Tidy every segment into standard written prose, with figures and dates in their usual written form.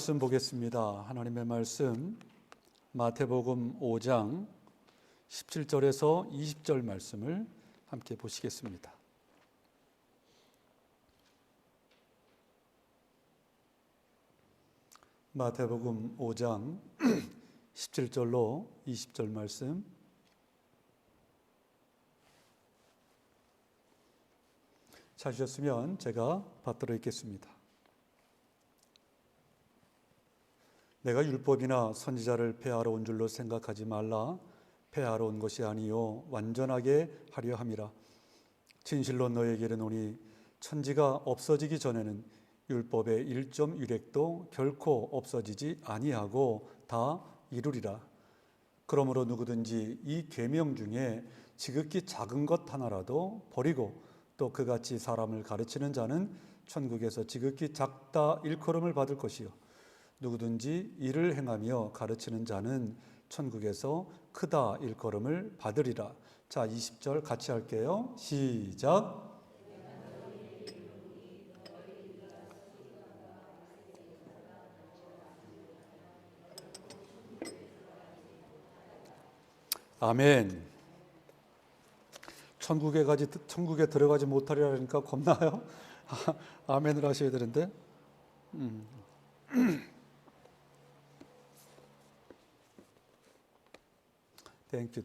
말씀 보겠습니다. 하나님의 말씀 마태복음 5장 17절에서 20절 말씀을 함께 보시겠습니다. 마태복음 5장 17절로 20절 말씀, 찾으셨으면 제가 받들어 읽겠습니다. 내가 율법이나 선지자를 폐하러 온 줄로 생각하지 말라. 폐하러 온 것이 아니요 완전하게 하려 함이라. 진실로 너에게 이르노니 천지가 없어지기 전에는 율법의 1점 유력도 결코 없어지지 아니하고 다 이루리라. 그러므로 누구든지 이 계명 중에 지극히 작은 것 하나라도 버리고 또 그같이 사람을 가르치는 자는 천국에서 지극히 작다 일컬음을 받을 것이요 누구든지 이를 행하며 가르치는 자는 천국에서 크다 일컬음을 받으리라. 자, 20절 같이 할게요. 시작. 아멘. 천국에 들어가지 못하리라니까 겁나요? 아멘을 하셔야 되는데. 땡큐.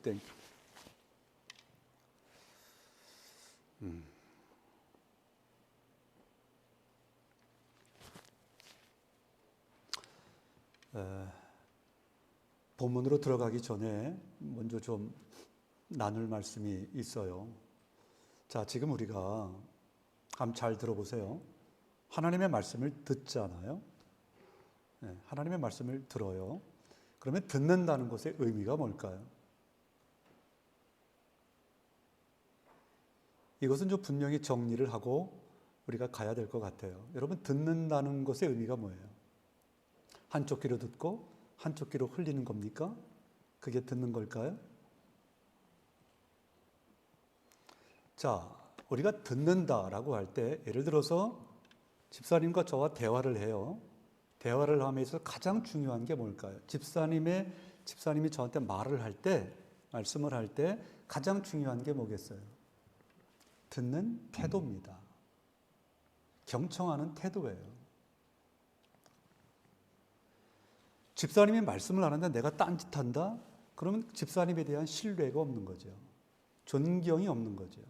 본문으로 들어가기 전에 먼저 좀 나눌 말씀이 있어요. 자, 지금 우리가 한번 잘 들어보세요. 하나님의 말씀을 듣잖아요. 네, 하나님의 말씀을 들어요. 그러면 듣는다는 것의 의미가 뭘까요? 이것은 좀 분명히 정리를 하고 우리가 가야 될 것 같아요. 여러분, 듣는다는 것의 의미가 뭐예요? 한쪽 귀로 듣고 한쪽 귀로 흘리는 겁니까? 그게 듣는 걸까요? 자, 우리가 듣는다라고 할 때 예를 들어서 집사님과 저와 대화를 해요. 대화를 하면서 가장 중요한 게 뭘까요? 집사님이 저한테 말을 할 때, 말씀을 할 때 가장 중요한 게 뭐겠어요? 듣는 태도입니다. 경청하는 태도예요. 집사님이 말씀을 하는데 내가 딴짓한다? 그러면 집사님에 대한 신뢰가 없는 거죠. 존경이 없는 거죠.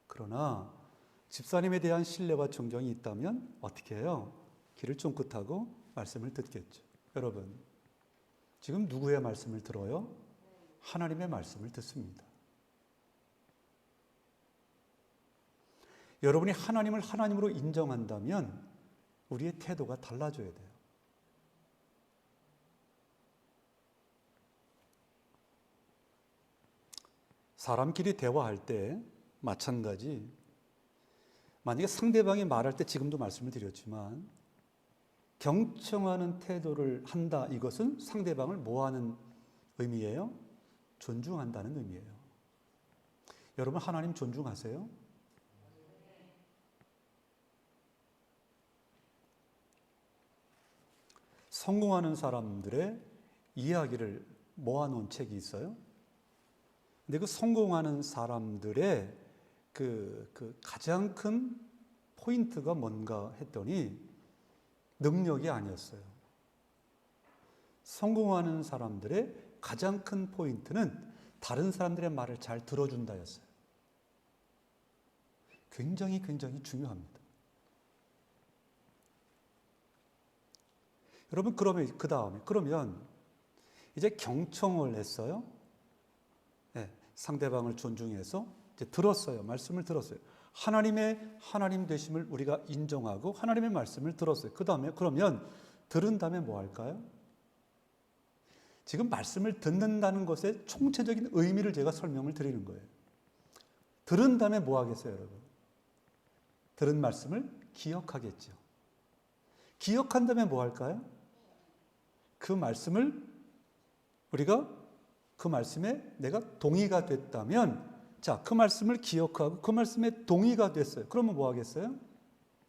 그러나 집사님에 대한 신뢰와 존경이 있다면 어떻게 해요? 귀를 쫑긋하고 말씀을 듣겠죠. 여러분, 지금 누구의 말씀을 들어요? 하나님의 말씀을 듣습니다. 여러분이 하나님을 하나님으로 인정한다면 우리의 태도가 달라져야 돼요. 사람끼리 대화할 때 마찬가지, 만약에 상대방이 말할 때 지금도 말씀을 드렸지만 경청하는 태도를 한다, 이것은 상대방을 뭐하는 의미예요? 존중한다는 의미예요. 여러분, 하나님 존중하세요? 성공하는 사람들의 이야기를 모아놓은 책이 있어요. 근데 그 성공하는 사람들의 그 가장 큰 포인트가 뭔가 했더니 능력이 아니었어요. 성공하는 사람들의 가장 큰 포인트는 다른 사람들의 말을 잘 들어준다였어요. 굉장히 중요합니다. 여러분, 그러면 이제 경청을 했어요. 네, 상대방을 존중해서 이제 들었어요. 말씀을 들었어요. 하나님 되심을 우리가 인정하고 하나님의 말씀을 들었어요. 그러면 들은 다음에 뭐 할까요? 지금 말씀을 듣는다는 것의 총체적인 의미를 제가 설명을 드리는 거예요. 들은 다음에 뭐 하겠어요, 여러분? 들은 말씀을 기억하겠죠. 기억한 다음에 뭐 할까요? 그 말씀을 그 말씀에 내가 동의가 됐다면, 자, 그 말씀을 기억하고 그 말씀에 동의가 됐어요. 그러면 뭐 하겠어요?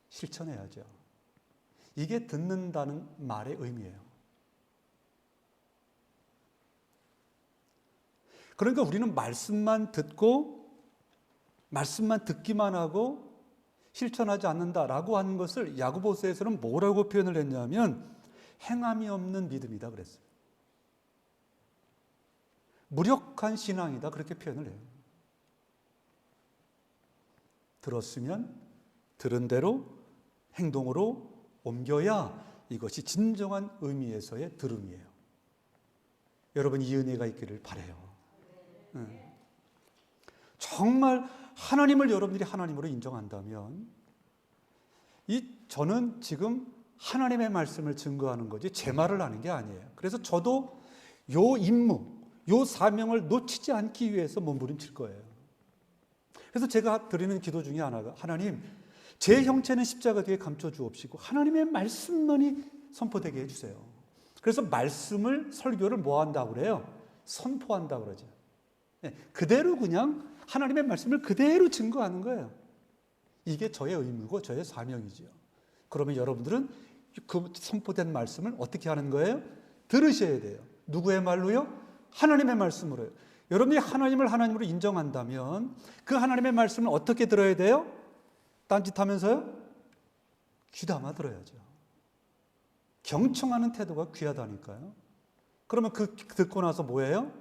실천해야죠. 이게 듣는다는 말의 의미예요. 그러니까 우리는 말씀만 듣고 말씀만 듣기만 하고 실천하지 않는다라고 하는 것을 야고보서에서는 뭐라고 표현을 했냐면 행함이 없는 믿음이다 그랬어요. 무력한 신앙이다 그렇게 표현을 해요. 들었으면 들은 대로 행동으로 옮겨야 이것이 진정한 의미에서의 들음이에요. 여러분 이 은혜가 있기를 바라요. 정말 하나님을 여러분들이 하나님으로 인정한다면 저는 지금 하나님의 말씀을 증거하는 거지 제 말을 하는 게 아니에요. 그래서 저도 요 임무, 요 사명을 놓치지 않기 위해서 몸부림칠 거예요. 그래서 제가 드리는 기도 중에 하나가 하나님 제 형체는 십자가 뒤에 감춰 주옵시고 하나님의 말씀만이 선포되게 해주세요. 그래서 말씀을 설교를 뭐 한다고 그래요? 선포한다고 그러죠. 그대로 그냥 하나님의 말씀을 그대로 증거하는 거예요. 이게 저의 의무고 저의 사명이죠. 그러면 여러분들은 그 선포된 말씀을 어떻게 하는 거예요? 들으셔야 돼요. 누구의 말로요? 하나님의 말씀으로요. 여러분이 하나님을 하나님으로 인정한다면 그 하나님의 말씀을 어떻게 들어야 돼요? 딴짓하면서요? 귀담아 들어야죠. 경청하는 태도가 귀하다니까요. 그러면 그 듣고 나서 뭐예요?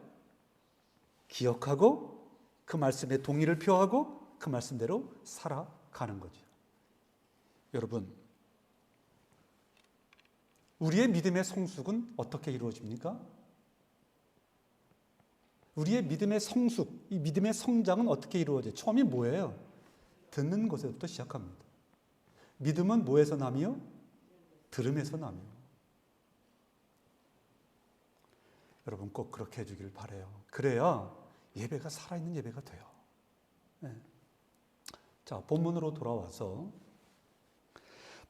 기억하고 그 말씀에 동의를 표하고 그 말씀대로 살아가는 거죠. 여러분, 우리의 믿음의 성숙은 어떻게 이루어집니까? 우리의 믿음의 성숙, 이 믿음의 성장은 어떻게 이루어져요? 처음이 뭐예요? 듣는 것에서부터 시작합니다. 믿음은 뭐에서 남이요? 들음에서 남이요. 여러분 꼭 그렇게 해주길 바라요. 그래야 예배가 살아있는 예배가 돼요. 네. 자, 본문으로 돌아와서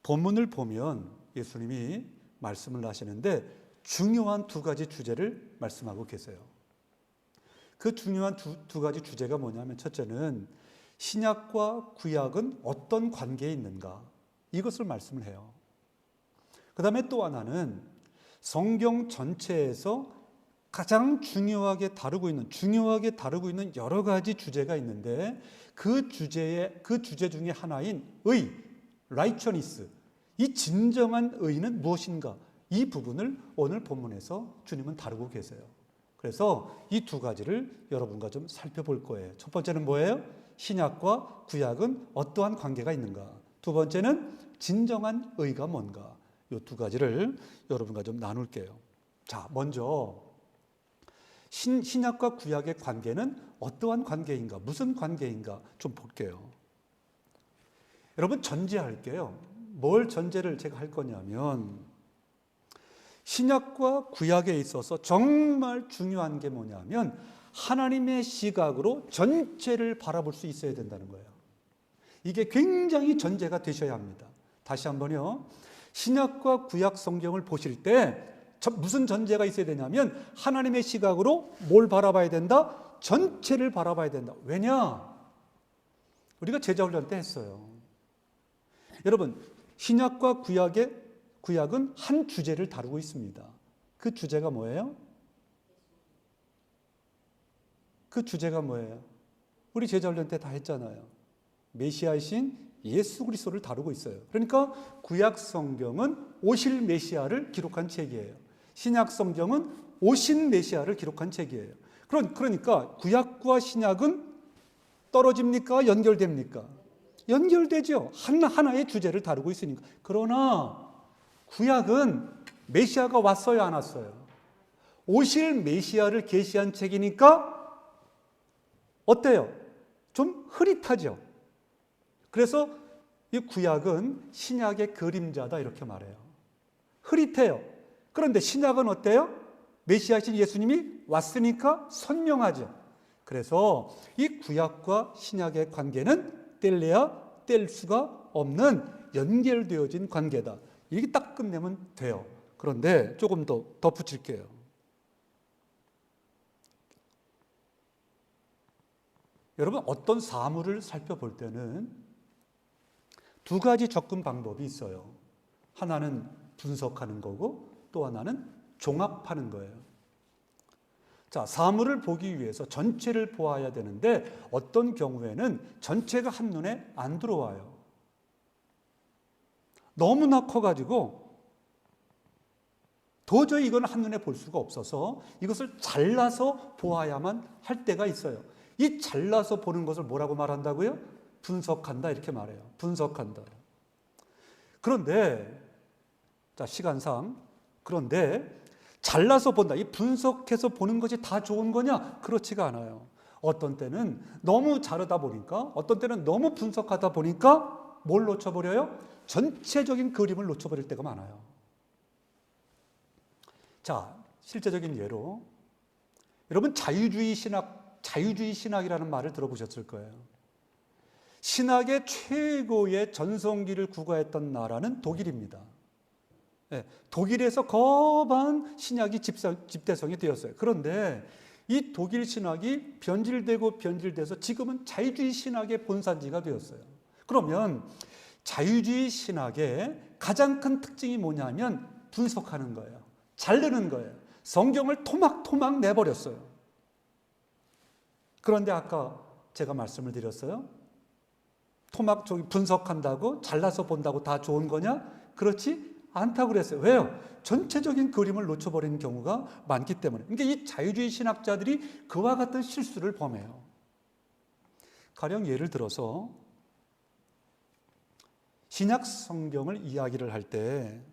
본문을 보면 예수님이 말씀을 하시는데 중요한 두 가지 주제를 말씀하고 계세요. 그 중요한 두 가지 주제가 뭐냐면 첫째는 신약과 구약은 어떤 관계에 있는가 이것을 말씀을 해요. 그 다음에 또 하나는 성경 전체에서 가장 중요하게 다루고 있는 여러 가지 주제가 있는데 그 주제 중에 하나인 의, righteousness, 이 진정한 의는 무엇인가? 이 부분을 오늘 본문에서 주님은 다루고 계세요. 그래서 이 두 가지를 여러분과 좀 살펴볼 거예요. 첫 번째는 뭐예요? 신약과 구약은 어떠한 관계가 있는가? 두 번째는 진정한 의가 뭔가? 이 두 가지를 여러분과 좀 나눌게요. 자, 먼저 신약과 구약의 관계는 어떠한 관계인가? 무슨 관계인가? 좀 볼게요. 여러분 전제할게요. 뭘 전제를 제가 할 거냐면 신약과 구약에 있어서 정말 중요한 게 뭐냐면 하나님의 시각으로 전체를 바라볼 수 있어야 된다는 거예요. 이게 굉장히 전제가 되셔야 합니다. 다시 한번요. 신약과 구약 성경을 보실 때 무슨 전제가 있어야 되냐면 하나님의 시각으로 뭘 바라봐야 된다? 전체를 바라봐야 된다. 왜냐? 우리가 제자훈련 때 했어요. 여러분 신약과 구약은 한 주제를 다루고 있습니다. 그 주제가 뭐예요? 우리 제자훈련 때 다 했잖아요. 메시아이신 예수 그리스도를 다루고 있어요. 그러니까 구약 성경은 오실 메시아를 기록한 책이에요. 신약 성경은 오신 메시아를 기록한 책이에요. 그러니까 구약과 신약은 떨어집니까? 연결됩니까? 연결되죠. 하나의 주제를 다루고 있으니까. 그러나 구약은 메시아가 왔어요, 안 왔어요? 오실 메시아를 계시한 책이니까 어때요? 좀 흐릿하죠. 그래서 이 구약은 신약의 그림자다 이렇게 말해요. 흐릿해요. 그런데 신약은 어때요? 메시아신 예수님이 왔으니까 선명하죠. 그래서 이 구약과 신약의 관계는 뗄래야 뗄 수가 없는 연결되어진 관계다. 이게 딱 끝내면 돼요. 그런데 조금 더 덧붙일게요. 여러분 어떤 사물을 살펴볼 때는 두 가지 접근 방법이 있어요. 하나는 분석하는 거고 또 하나는 종합하는 거예요. 자, 사물을 보기 위해서 전체를 보아야 되는데 어떤 경우에는 전체가 한눈에 안 들어와요. 너무나 커가지고 도저히 이건 한눈에 볼 수가 없어서 이것을 잘라서 보아야만 할 때가 있어요. 이 잘라서 보는 것을 뭐라고 말한다고요? 분석한다 이렇게 말해요. 분석한다. 그런데 자, 시간상 그런데 잘라서 본다. 이 분석해서 보는 것이 다 좋은 거냐? 그렇지가 않아요. 어떤 때는 너무 자르다 보니까 어떤 때는 너무 분석하다 보니까 뭘 놓쳐버려요? 전체적인 그림을 놓쳐버릴 때가 많아요. 자, 실제적인 예로 여러분 자유주의 신학이라는 말을 들어보셨을 거예요. 신학의 최고의 전성기를 구가했던 나라는 독일입니다. 네, 독일에서 거반 신학이 집대성이 되었어요. 그런데 이 독일 신학이 변질돼서 지금은 자유주의 신학의 본산지가 되었어요. 그러면 자유주의 신학의 가장 큰 특징이 뭐냐면 분석하는 거예요. 자르는 거예요. 성경을 토막토막 내버렸어요. 그런데 아까 제가 말씀을 드렸어요. 분석한다고 잘라서 본다고 다 좋은 거냐? 그렇지 않다고 그랬어요. 왜요? 전체적인 그림을 놓쳐버리는 경우가 많기 때문에. 그러니까 이 자유주의 신학자들이 그와 같은 실수를 범해요. 가령 예를 들어서 신약 성경을 이야기를 할 때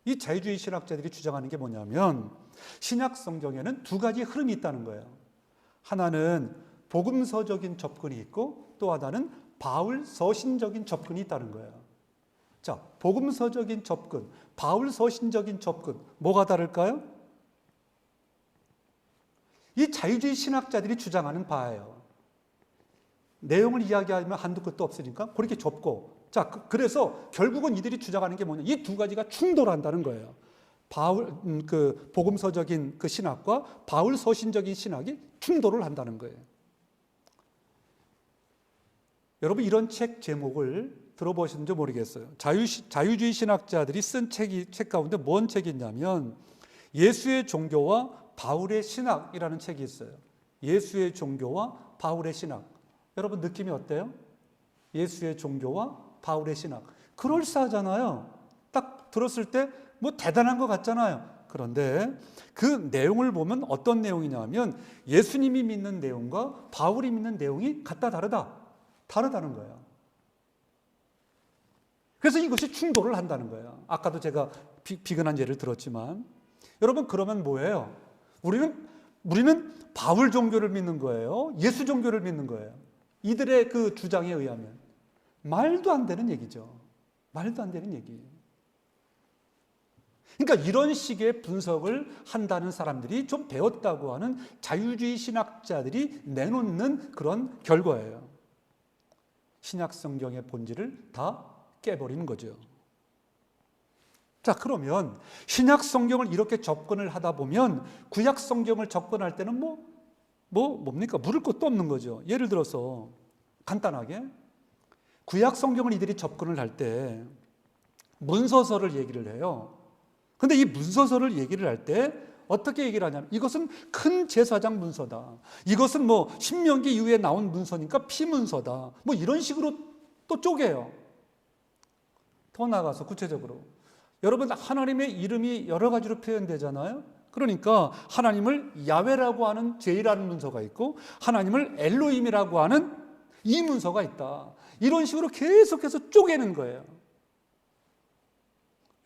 이 자유주의 신학자들이 주장하는 게 뭐냐면 신약 성경에는 두 가지 흐름이 있다는 거예요. 하나는 복음서적인 접근이 있고 또 하나는 바울 서신적인 접근이 있다는 거예요. 자, 복음서적인 접근, 바울 서신적인 접근, 뭐가 다를까요? 이 자유주의 신학자들이 주장하는 바예요. 내용을 이야기하면 한두 끝도 없으니까 그렇게 좁고, 자, 그래서 결국은 이들이 주장하는 게 뭐냐? 이 두 가지가 충돌한다는 거예요. 복음서적인 그 신학과 바울 서신적인 신학이 충돌을 한다는 거예요. 여러분 이런 책 제목을 들어보셨는지 모르겠어요. 자유주의 신학자들이 쓴 책 가운데 뭔 책이 있냐면 예수의 종교와 바울의 신학이라는 책이 있어요. 예수의 종교와 바울의 신학. 여러분 느낌이 어때요? 예수의 종교와 바울의 신학. 그럴싸하잖아요. 딱 들었을 때 뭐 대단한 것 같잖아요. 그런데 그 내용을 보면 어떤 내용이냐면 예수님이 믿는 내용과 바울이 믿는 내용이 다르다는 거예요. 그래서 이것이 충돌을 한다는 거예요. 아까도 제가 비근한 예를 들었지만 여러분 그러면 뭐예요? 우리는 바울 종교를 믿는 거예요? 예수 종교를 믿는 거예요? 이들의 그 주장에 의하면 말도 안 되는 얘기죠. 말도 안 되는 얘기. 그러니까 이런 식의 분석을 한다는 사람들이 좀 배웠다고 하는 자유주의 신학자들이 내놓는 그런 결과예요. 신약 성경의 본질을 다 깨버리는 거죠. 자, 그러면 신약 성경을 이렇게 접근을 하다 보면 구약 성경을 접근할 때는 뭡니까? 물을 것도 없는 거죠. 예를 들어서 간단하게 구약 성경을 이들이 접근을 할 때 문서서를 얘기를 해요. 근데 이 문서서를 얘기를 할 때 어떻게 얘기를 하냐면 이것은 큰 제사장 문서다. 이것은 신명기 이후에 나온 문서니까 피문서다. 이런 식으로 또 쪼개요. 더 나아가서 구체적으로 여러분 하나님의 이름이 여러 가지로 표현되잖아요. 그러니까 하나님을 야훼라고 하는 제이라는 문서가 있고 하나님을 엘로힘이라고 하는 이 문서가 있다. 이런 식으로 계속해서 쪼개는 거예요.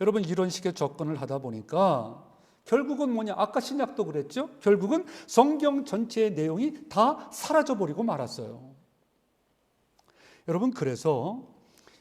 여러분 이런 식의 접근을 하다 보니까 결국은 뭐냐? 아까 신약도 그랬죠? 결국은 성경 전체의 내용이 다 사라져버리고 말았어요. 여러분 그래서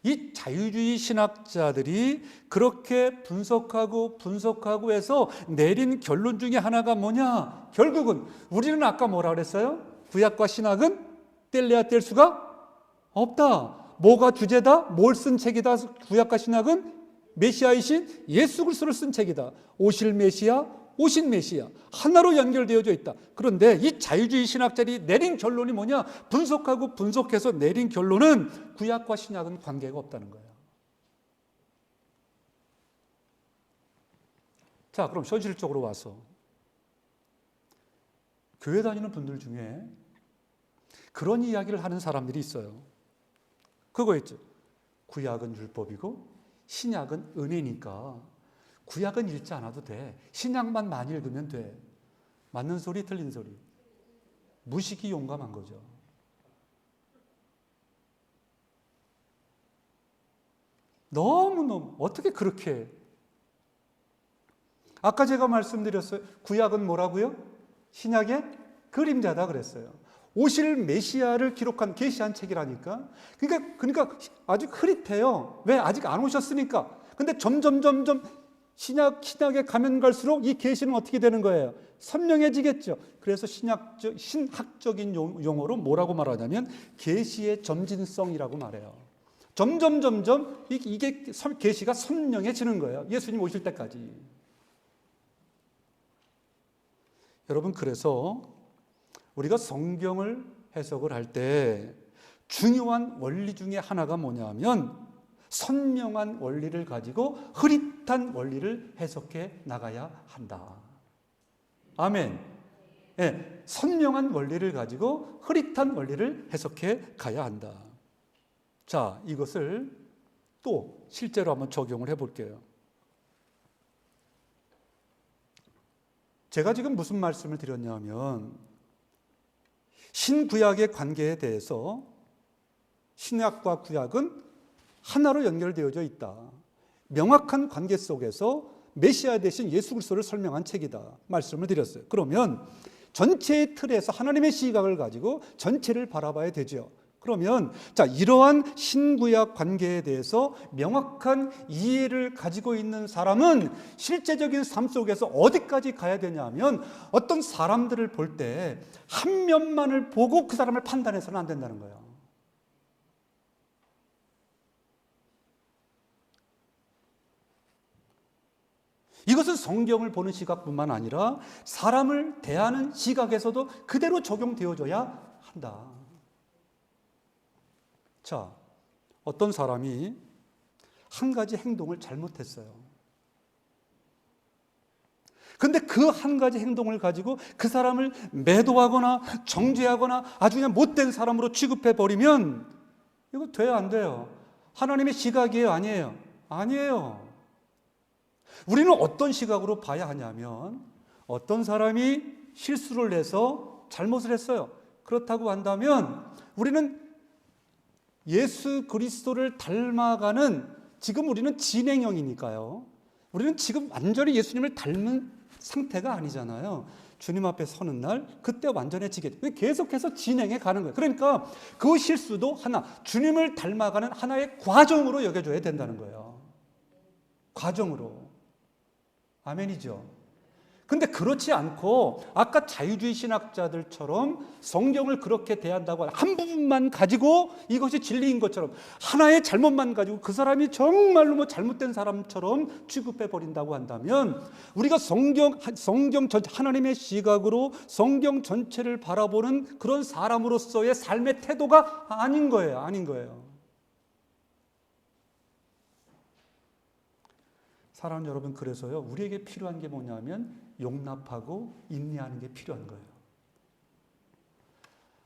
이 자유주의 신학자들이 그렇게 분석하고 해서 내린 결론 중에 하나가 뭐냐? 결국은 우리는 아까 뭐라 그랬어요? 구약과 신학은 뗄래야 뗄 수가 없다. 뭐가 주제다? 뭘 쓴 책이다? 구약과 신학은 메시아이신 예수 그리스도를 쓴 책이다. 오실 메시아, 오신 메시아 하나로 연결되어져 있다. 그런데 이 자유주의 신학자들이 내린 결론이 뭐냐? 분석해서 내린 결론은 구약과 신약은 관계가 없다는 거예요. 자, 그럼 현실적으로 와서 교회 다니는 분들 중에 그런 이야기를 하는 사람들이 있어요. 그거 있죠. 구약은 율법이고 신약은 은혜니까 구약은 읽지 않아도 돼. 신약만 많이 읽으면 돼. 맞는 소리, 틀린 소리. 무식이 용감한 거죠. 너무너무 어떻게 그렇게 해? 아까 제가 말씀드렸어요. 구약은 뭐라고요? 신약의 그림자다 그랬어요. 오실 메시아를 기록한 계시한 책이라니까. 그러니까 아직 흐릿해요. 왜? 아직 안 오셨으니까. 근데 점점 신약에 가면 갈수록 이 계시는 어떻게 되는 거예요? 선명해지겠죠. 그래서 신학적인 용어로 뭐라고 말하냐면 계시의 점진성이라고 말해요. 점점 이게 계시가 선명해지는 거예요. 예수님 오실 때까지. 여러분, 그래서 우리가 성경을 해석을 할 때 중요한 원리 중에 하나가 뭐냐면 선명한 원리를 가지고 흐릿한 원리를 해석해 나가야 한다. 아멘. 네, 선명한 원리를 가지고 흐릿한 원리를 해석해 가야 한다. 자, 이것을 또 실제로 한번 적용을 해 볼게요. 제가 지금 무슨 말씀을 드렸냐면 신구약의 관계에 대해서 신약과 구약은 하나로 연결되어져 있다. 명확한 관계 속에서 메시아 대신 예수 그리스도를 설명한 책이다. 말씀을 드렸어요. 그러면 전체의 틀에서 하나님의 시각을 가지고 전체를 바라봐야 되죠. 그러면 자, 이러한 신구약 관계에 대해서 명확한 이해를 가지고 있는 사람은 실제적인 삶 속에서 어디까지 가야 되냐면 어떤 사람들을 볼 때 한 면만을 보고 그 사람을 판단해서는 안 된다는 거예요. 이것은 성경을 보는 시각뿐만 아니라 사람을 대하는 시각에서도 그대로 적용되어져야 한다. 자, 어떤 사람이 한 가지 행동을 잘못했어요. 근데 그 한 가지 행동을 가지고 그 사람을 매도하거나 정죄하거나 아주 그냥 못된 사람으로 취급해버리면 이거 돼요, 안 돼요? 하나님의 시각이에요, 아니에요? 아니에요. 우리는 어떤 시각으로 봐야 하냐면 어떤 사람이 실수를 해서 잘못을 했어요. 그렇다고 한다면 우리는 예수 그리스도를 닮아가는, 지금 우리는 진행형이니까요. 우리는 지금 완전히 예수님을 닮은 상태가 아니잖아요. 주님 앞에 서는 날 그때 완전해지겠죠. 계속해서 진행해 가는 거예요. 그러니까 그 실수도 하나, 주님을 닮아가는 하나의 과정으로 여겨줘야 된다는 거예요. 과정으로. 아멘이죠. 근데 그렇지 않고 아까 자유주의 신학자들처럼 성경을 그렇게 대한다고 한 부분만 가지고 이것이 진리인 것처럼 하나의 잘못만 가지고 그 사람이 정말로 뭐 잘못된 사람처럼 취급해 버린다고 한다면 우리가 성경 전체, 하나님의 시각으로 성경 전체를 바라보는 그런 사람으로서의 삶의 태도가 아닌 거예요. 아닌 거예요. 사랑하는 여러분, 그래서요, 우리에게 필요한 게 뭐냐면 용납하고 인내하는 게 필요한 거예요.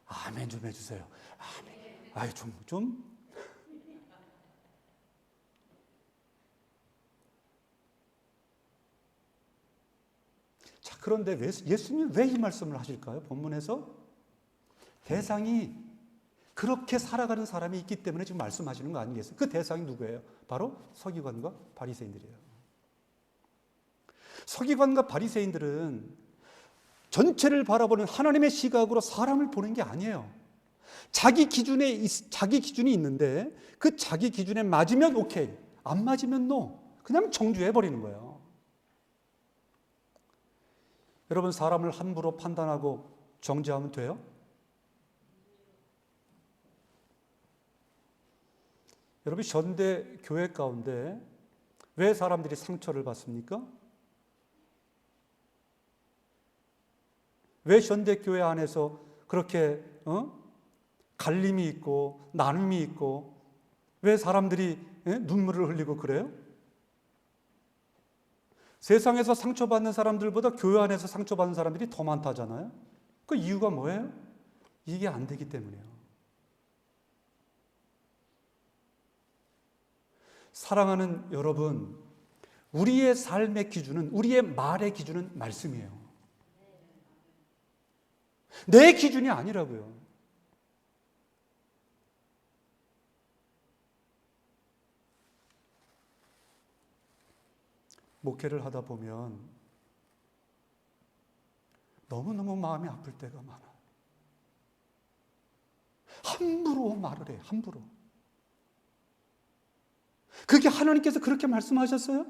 아멘 좀 해주세요. 아멘. 아유, 좀. 자, 그런데 예수님이 왜 이 말씀을 하실까요? 본문에서 대상이 그렇게 살아가는 사람이 있기 때문에 지금 말씀하시는 거 아니겠어요? 그 대상이 누구예요? 바로 서기관과 바리새인들이에요. 서기관과 바리새인들은 전체를 바라보는 하나님의 시각으로 사람을 보는 게 아니에요. 자기 기준이 있는데 그 자기 기준에 맞으면 오케이, 안 맞으면 노. 그냥 정죄해 버리는 거예요. 여러분, 사람을 함부로 판단하고 정죄하면 돼요? 여러분, 현대 교회 가운데 왜 사람들이 상처를 받습니까? 왜 현대교회 안에서 그렇게 갈림이 있고 나눔이 있고 왜 사람들이 눈물을 흘리고 그래요? 세상에서 상처받는 사람들보다 교회 안에서 상처받는 사람들이 더 많다잖아요. 그 이유가 뭐예요? 이게 안 되기 때문이에요. 사랑하는 여러분, 우리의 삶의 기준은, 우리의 말의 기준은 말씀이에요. 내 기준이 아니라고요. 목회를 하다 보면 너무너무 마음이 아플 때가 많아요. 함부로 말을 해요. 함부로. 그게 하나님께서 그렇게 말씀하셨어요?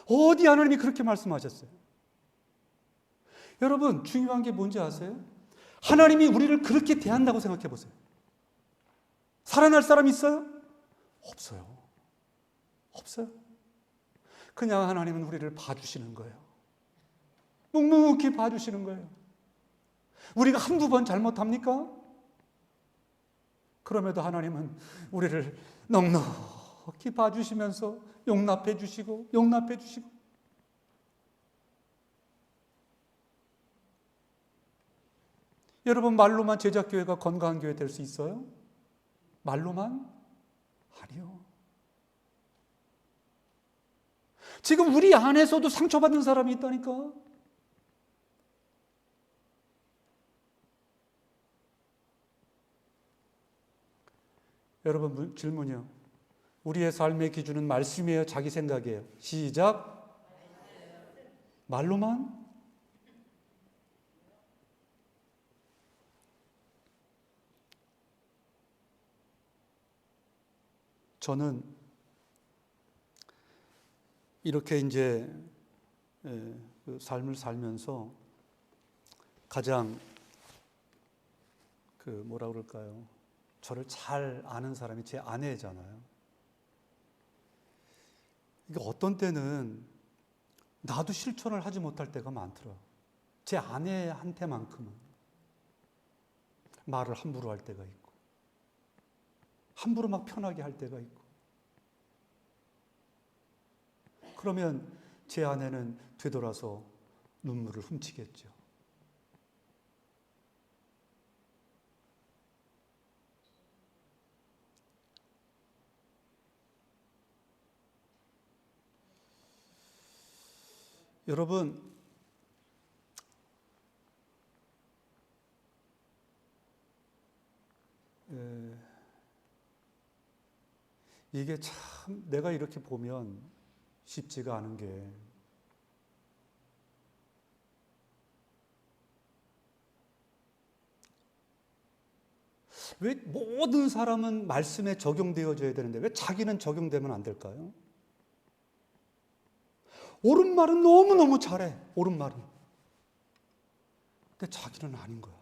어디 하나님이 그렇게 말씀하셨어요? 여러분, 중요한 게 뭔지 아세요? 하나님이 우리를 그렇게 대한다고 생각해 보세요. 살아날 사람 있어요? 없어요. 없어요. 그냥 하나님은 우리를 봐주시는 거예요. 묵묵히 봐주시는 거예요. 우리가 한두 번 잘못합니까? 그럼에도 하나님은 우리를 넉넉히 봐주시면서 용납해 주시고 용납해 주시고. 여러분, 말로만 제자교회가 건강한 교회 될 수 있어요? 말로만? 아니요. 지금 우리 안에서도 상처받는 사람이 있다니까. 여러분, 질문이요. 우리의 삶의 기준은 말씀이에요? 자기 생각이에요? 시작. 말로만? 저는 이렇게 이제 그 삶을 살면서 가장 그 뭐라 그럴까요? 저를 잘 아는 사람이 제 아내잖아요. 이게 어떤 때는 나도 실천을 하지 못할 때가 많더라고요. 제 아내한테만큼은 말을 함부로 할 때가 있고, 함부로 막 편하게 할 때가 있고. 그러면 제 아내는 되돌아서 눈물을 훔치겠죠. 여러분, 이게 참 내가 이렇게 보면 쉽지가 않은 게, 왜 모든 사람은 말씀에 적용되어져야 되는데 왜 자기는 적용되면 안 될까요? 옳은 말은 너무너무 잘해. 옳은 말은. 근데 자기는 아닌 거야.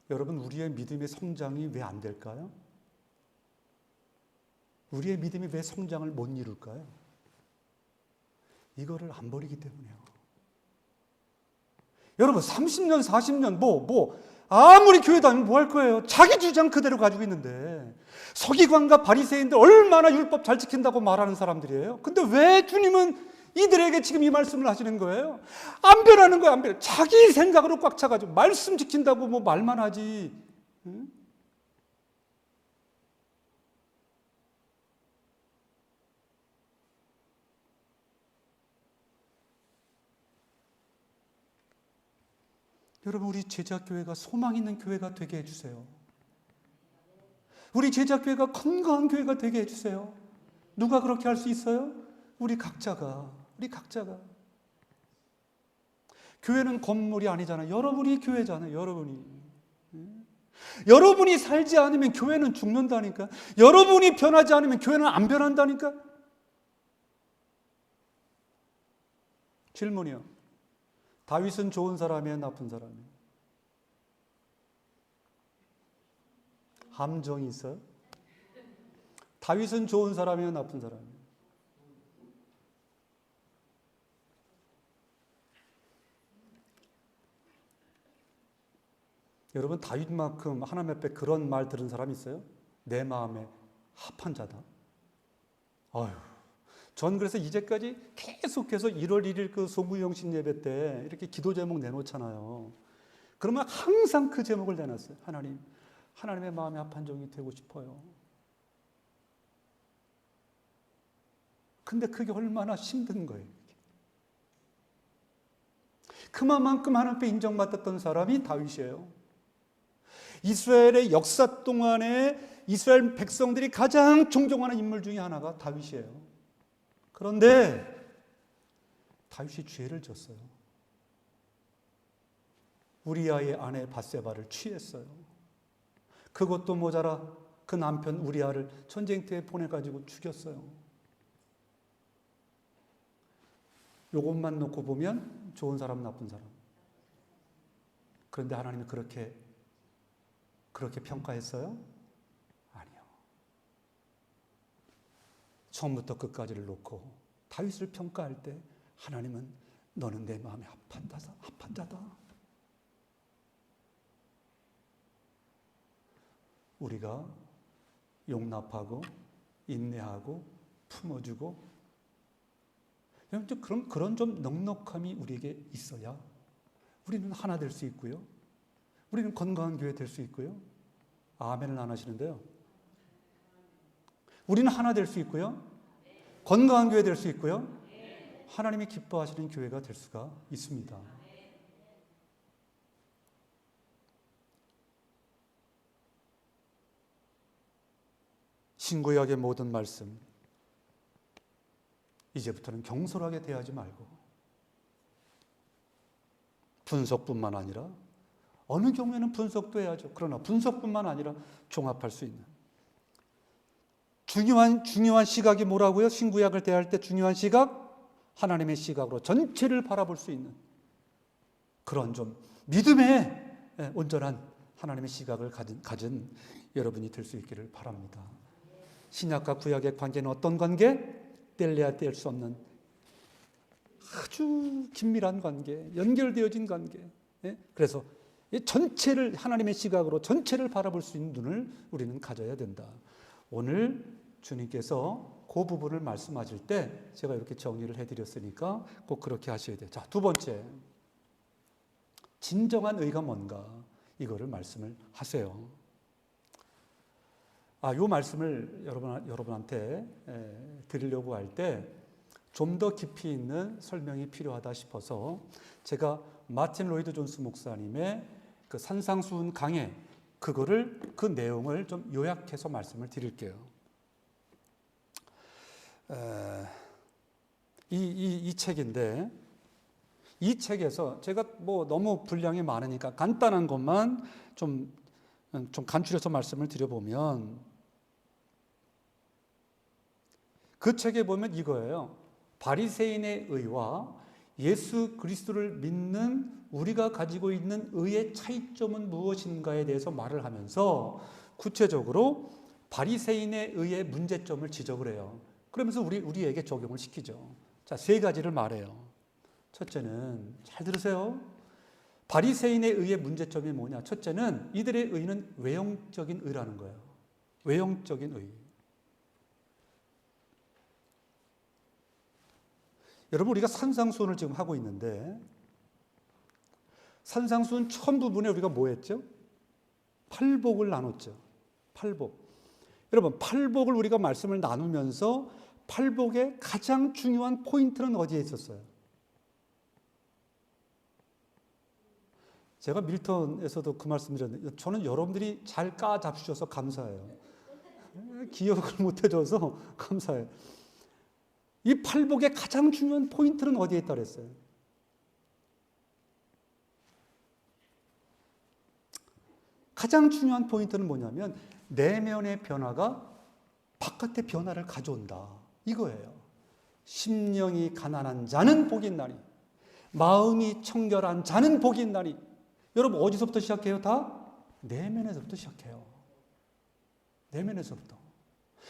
여러분, 우리의 믿음의 성장이 왜 안 될까요? 우리의 믿음이 왜 성장을 못 이룰까요? 이거를 안 버리기 때문이에요. 여러분, 30년, 40년, 아무리 교회 다니면 뭐 할 거예요? 자기 주장 그대로 가지고 있는데, 서기관과 바리새인들 얼마나 율법 잘 지킨다고 말하는 사람들이에요. 근데 왜 주님은 이들에게 지금 이 말씀을 하시는 거예요? 안 변하는 거예요, 안 변해. 자기 생각으로 꽉 차가지고 말씀 지킨다고 뭐 말만 하지. 응? 여러분, 우리 제자교회가 소망 있는 교회가 되게 해주세요. 우리 제자교회가 건강한 교회가 되게 해주세요. 누가 그렇게 할 수 있어요? 우리 각자가. 교회는 건물이 아니잖아요. 여러분이 교회잖아요. 여러분이 살지 않으면 교회는 죽는다니까. 여러분이 변하지 않으면 교회는 안 변한다니까. 질문이요. 다윗은 좋은 사람이에요, 나쁜 사람이에요? 함정이 있어요? 다윗은 좋은 사람이에요, 나쁜 사람이에요? 여러분 다윗만큼 하나님 앞에 그런 말 들은 사람 있어요? 내 마음에 합한 자다. 아유, 전 그래서 이제까지 계속해서 1월 1일 그 소무영신 예배 때 이렇게 기도 제목 내놓잖아요. 그러면 항상 그 제목을 내놨어요. 하나님의 마음에 합한 종이 되고 싶어요. 근데 그게 얼마나 힘든 거예요. 그만큼 하나님 앞에 인정받았던 사람이 다윗이에요. 이스라엘의 역사 동안에 이스라엘 백성들이 가장 존경하는 인물 중에 하나가 다윗이에요. 그런데 다윗이 죄를 졌어요. 우리아의 아내 밧세바를 취했어요. 그것도 모자라 그 남편 우리아를 전쟁터에 보내가지고 죽였어요. 요것만 놓고 보면 좋은 사람, 나쁜 사람. 그런데 하나님이 그렇게 평가했어요? 아니요. 처음부터 끝까지를 놓고 다윗을 평가할 때 하나님은 너는 내 마음에 합한 자다. 우리가 용납하고 인내하고 품어주고 그런 좀 넉넉함이 우리에게 있어야 우리는 하나 될 수 있고요. 우리는 건강한 교회 될 수 있고요. 아멘을 안 하시는데요. 우리는 하나 될 수 있고요. 건강한 교회 될 수 있고요. 하나님이 기뻐하시는 교회가 될 수가 있습니다. 신구약의 모든 말씀, 이제부터는 경솔하게 대하지 말고 분석뿐만 아니라 어느 경우에는 분석도 해야죠. 그러나 분석뿐만 아니라 종합할 수 있는 중요한 시각이 뭐라고요? 신구약을 대할 때 중요한 시각? 하나님의 시각으로 전체를 바라볼 수 있는 그런 좀 믿음의 온전한 하나님의 시각을 가진 여러분이 될 수 있기를 바랍니다. 신약과 구약의 관계는 어떤 관계? 뗄래야 뗄 수 없는 아주 긴밀한 관계, 연결되어진 관계. 그래서 전체를 하나님의 시각으로 전체를 바라볼 수 있는 눈을 우리는 가져야 된다. 오늘 주님께서 그 부분을 말씀하실 때 제가 이렇게 정리를 해드렸으니까 꼭 그렇게 하셔야 돼요. 자, 두 번째, 진정한 의가 뭔가 이거를 말씀을 하세요. 이 말씀을 여러분한테 드리려고 할 때 좀 더 깊이 있는 설명이 필요하다 싶어서 제가 마틴 로이드 존스 목사님의 그 산상수훈 강해 그 내용을 좀 요약해서 말씀을 드릴게요. 이 책인데 이 책에서 제가 너무 분량이 많으니까 간단한 것만 좀 간추려서 말씀을 드려보면 그 책에 보면 이거예요. 바리새인의 의와 예수 그리스도를 믿는 우리가 가지고 있는 의의 차이점은 무엇인가에 대해서 말을 하면서 구체적으로 바리새인의 의의 문제점을 지적을 해요. 그러면서 우리에게 적용을 시키죠. 자, 세 가지를 말해요. 첫째는 잘 들으세요. 바리새인의 의의 문제점이 뭐냐? 첫째는 이들의 의는 외형적인 의라는 거예요. 외형적인 의. 여러분, 우리가 산상수훈을 지금 하고 있는데 산상수훈 처음 부분에 우리가 뭐 했죠? 팔복을 나눴죠. 팔복. 여러분, 팔복을 우리가 말씀을 나누면서 팔복의 가장 중요한 포인트는 어디에 있었어요? 제가 밀턴에서도 그 말씀 드렸는데 저는 여러분들이 잘 까잡수셔서 감사해요. 기억을 못 해줘서 감사해요. 이 팔복의 가장 중요한 포인트는 어디에 있다 그랬어요? 가장 중요한 포인트는 뭐냐면 내면의 변화가 바깥의 변화를 가져온다. 이거예요. 심령이 가난한 자는 복이 있나니 마음이 청결한 자는 복이 있나니. 여러분, 어디서부터 시작해요? 다 내면에서부터 시작해요. 내면에서부터.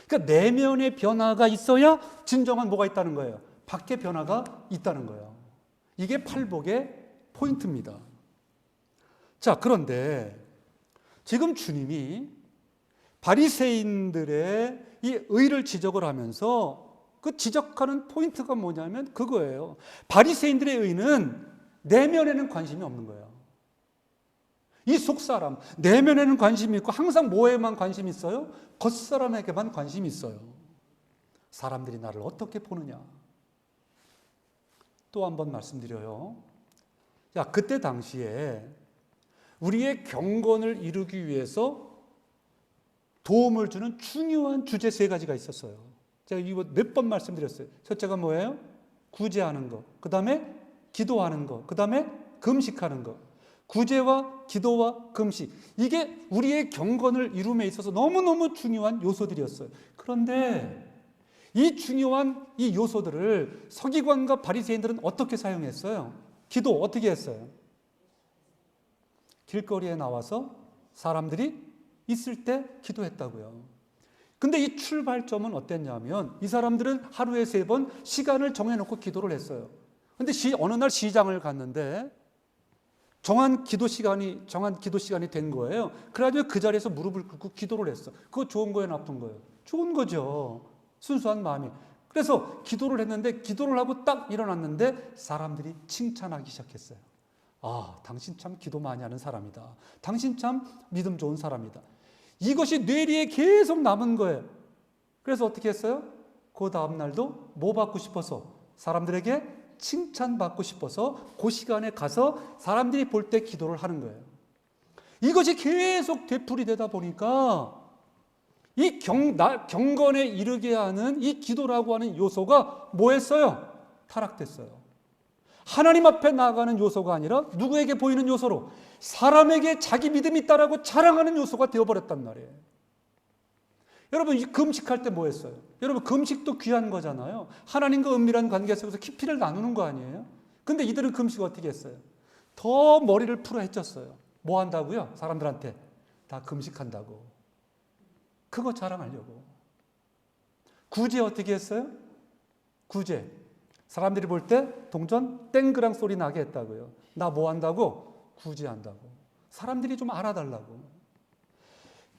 그러니까 내면의 변화가 있어야 진정한 뭐가 있다는 거예요? 밖의 변화가 있다는 거예요. 이게 팔복의 포인트입니다. 자, 그런데 지금 주님이 바리새인들의 이 의를 지적을 하면서 그 지적하는 포인트가 뭐냐면 그거예요. 바리새인들의 의는 내면에는 관심이 없는 거예요. 이 속사람, 내면에는 관심이 있고 항상 뭐에만 관심이 있어요? 겉사람에게만 관심이 있어요. 사람들이 나를 어떻게 보느냐. 또 한 번 말씀드려요. 자, 그때 당시에 우리의 경건을 이루기 위해서 도움을 주는 중요한 주제 3가지가 있었어요. 제가 이거 몇 번 말씀드렸어요. 첫째가 뭐예요? 구제하는 거. 그 다음에 기도하는 거. 그 다음에 금식하는 거. 구제와 기도와 금식. 이게 우리의 경건을 이룸에 있어서 너무너무 중요한 요소들이었어요. 그런데 이 중요한 이 요소들을 서기관과 바리새인들은 어떻게 사용했어요? 기도 어떻게 했어요? 길거리에 나와서 사람들이 있을 때 기도했다고요. 근데 이 출발점은 어땠냐면 이 사람들은 하루에 3번 시간을 정해놓고 기도를 했어요. 근데 어느 날 시장을 갔는데 정한 기도 시간이 된 거예요. 그래가지고 그 자리에서 무릎을 꿇고 기도를 했어. 그거 좋은 거예요, 나쁜 거예요? 좋은 거죠. 순수한 마음이. 그래서 기도를 했는데 기도를 하고 딱 일어났는데 사람들이 칭찬하기 시작했어요. 아, 당신 참 기도 많이 하는 사람이다. 당신 참 믿음 좋은 사람이다. 이것이 뇌리에 계속 남은 거예요. 그래서 어떻게 했어요? 그 다음 날도 뭐 받고 싶어서? 사람들에게 칭찬받고 싶어서 그 시간에 가서 사람들이 볼 때 기도를 하는 거예요. 이것이 계속 되풀이 되다 보니까 이 경건에 이르게 하는 이 기도라고 하는 요소가 뭐였어요? 타락됐어요. 하나님 앞에 나아가는 요소가 아니라 누구에게 보이는 요소로 사람에게 자기 믿음이 있다라고 자랑하는 요소가 되어버렸단 말이에요. 여러분, 이 금식할 때 뭐 했어요? 여러분, 금식도 귀한 거잖아요. 하나님과 은밀한 관계 속에서 깊이를 나누는 거 아니에요? 근데 이들은 금식 어떻게 했어요? 더 머리를 풀어 헤쳤어요. 뭐 한다고요? 사람들한테 다 금식한다고. 그거 자랑하려고. 구제 어떻게 했어요? 구제. 사람들이 볼 때 동전 땡그랑 소리 나게 했다고요. 나 뭐 한다고? 구제한다고. 사람들이 좀 알아달라고.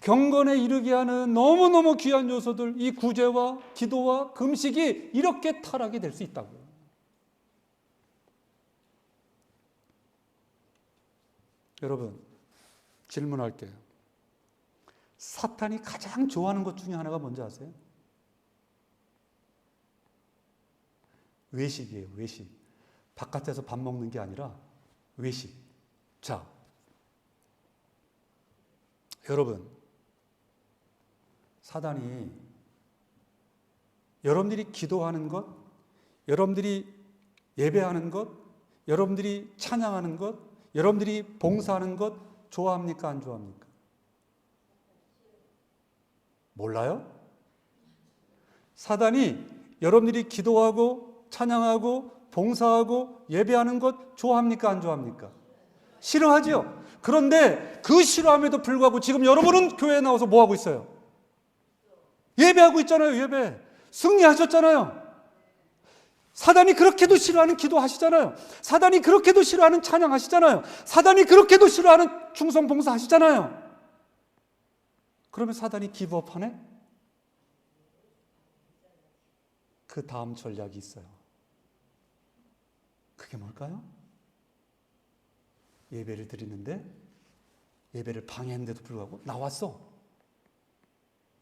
경건에 이르게 하는 너무너무 귀한 요소들, 이 구제와 기도와 금식이 이렇게 타락이 될 수 있다고요. 여러분, 질문할게요. 사탄이 가장 좋아하는 것 중에 하나가 뭔지 아세요? 외식이에요, 외식. 바깥에서 밥 먹는 게 아니라 외식. 자, 여러분, 사단이 여러분들이 기도하는 것, 여러분들이 예배하는 것, 여러분들이 찬양하는 것, 여러분들이 봉사하는 것 좋아합니까? 안 좋아합니까? 몰라요? 사단이 여러분들이 기도하고 찬양하고 봉사하고 예배하는 것 좋아합니까? 안 좋아합니까? 싫어하죠. 그런데 그 싫어함에도 불구하고 지금 여러분은 교회에 나와서 뭐 하고 있어요? 예배하고 있잖아요. 예배. 승리하셨잖아요. 사단이 그렇게도 싫어하는 기도 하시잖아요. 사단이 그렇게도 싫어하는 찬양 하시잖아요. 사단이 그렇게도 싫어하는 충성 봉사 하시잖아요. 그러면 사단이 기브업하네? 그 다음 전략이 있어요. 그게 뭘까요? 예배를 드리는데 예배를 방해했는데도 불구하고 나왔어.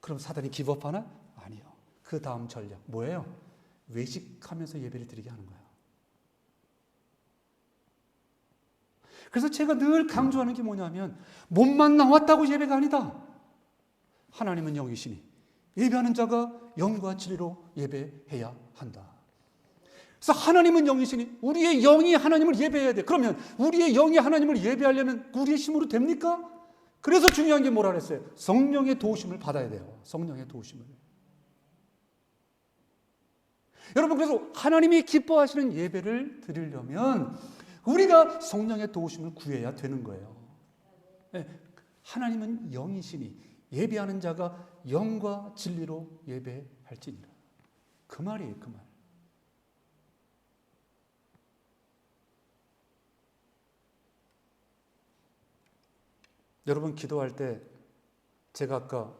그럼 사단이 기브업하나? 아니요. 그 다음 전략 뭐예요? 외식하면서 예배를 드리게 하는 거예요. 그래서 제가 늘 강조하는 게 뭐냐면 몸만 나왔다고 예배가 아니다. 하나님은 영이시니 예배하는 자가 영과 진리로 예배해야 한다. 그래서 하나님은 영이시니 우리의 영이 하나님을 예배해야 돼. 그러면 우리의 영이 하나님을 예배하려면 우리의 힘으로 됩니까? 그래서 중요한 게 뭐라 그랬어요? 성령의 도우심을 받아야 돼요. 성령의 도우심을. 여러분, 그래서 하나님이 기뻐하시는 예배를 드리려면 우리가 성령의 도우심을 구해야 되는 거예요. 하나님은 영이시니 예배하는 자가 영과 진리로 예배할지니라. 그 말이에요, 그 말. 여러분 기도할 때 제가 아까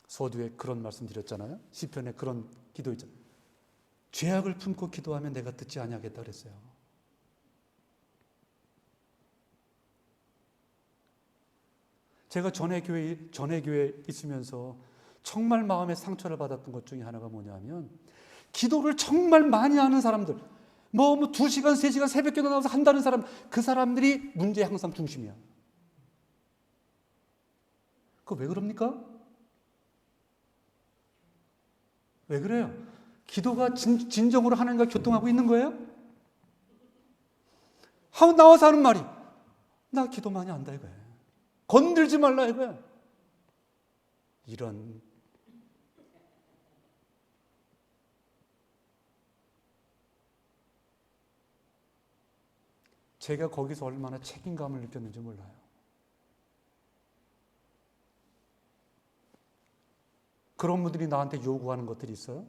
서두에 그런 말씀 드렸잖아요. 시편에 그런 기도 있잖아요. 죄악을 품고 기도하면 내가 듣지 아니하겠다 그랬어요. 제가 전에 교회에 있으면서 정말 마음에 상처를 받았던 것 중에 하나가 뭐냐면, 기도를 정말 많이 하는 사람들, 뭐 2시간, 3시간 새벽기도 나와서 한다는 사람, 그 사람들이 문제의 항상 중심이야. 그거 왜 그럽니까? 왜 그래요? 기도가 진정으로 하나님과 교통하고 있는 거예요? 나와서 하는 말이, 나 기도 많이 한다 이거예요. 건들지 말라 이거예요. 이런. 제가 거기서 얼마나 책임감을 느꼈는지 몰라요. 그런 분들이 나한테 요구하는 것들이 있어요.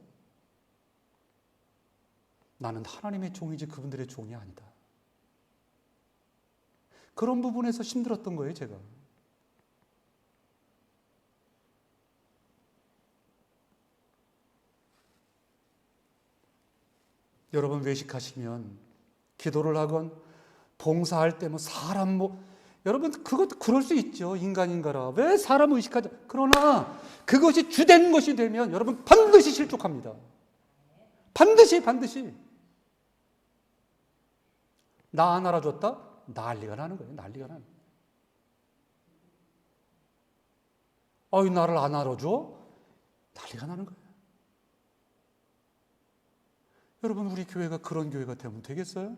나는 하나님의 종이지 그분들의 종이 아니다. 그런 부분에서 힘들었던 거예요, 제가. 여러분 외식하시면, 기도를 하건 봉사할 때 사람 여러분 그것도 그럴 수 있죠. 인간인가라. 왜 사람 의식하자. 그러나 그것이 주된 것이 되면 여러분 반드시 실족합니다. 반드시. 나 안 알아줬다? 난리가 나는 거예요. 난리가 나는 거예요. 나를 안 알아줘? 난리가 나는 거예요. 여러분 우리 교회가 그런 교회가 되면 되겠어요?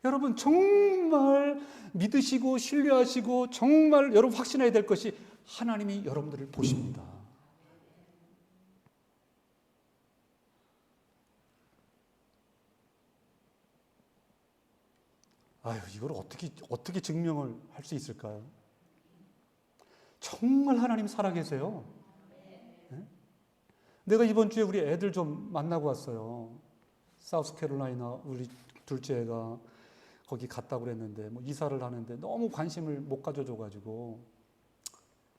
여러분 정말 믿으시고 신뢰하시고 정말 여러분 확신해야 될 것이, 하나님이 여러분들을 보십니다. 이걸 어떻게 증명을 할 수 있을까요? 정말 하나님 살아계세요. 네? 내가 이번 주에 우리 애들 좀 만나고 왔어요. 사우스캐롤라이나 우리 둘째 애가 거기 갔다고 그랬는데, 이사를 하는데 너무 관심을 못 가져줘가지고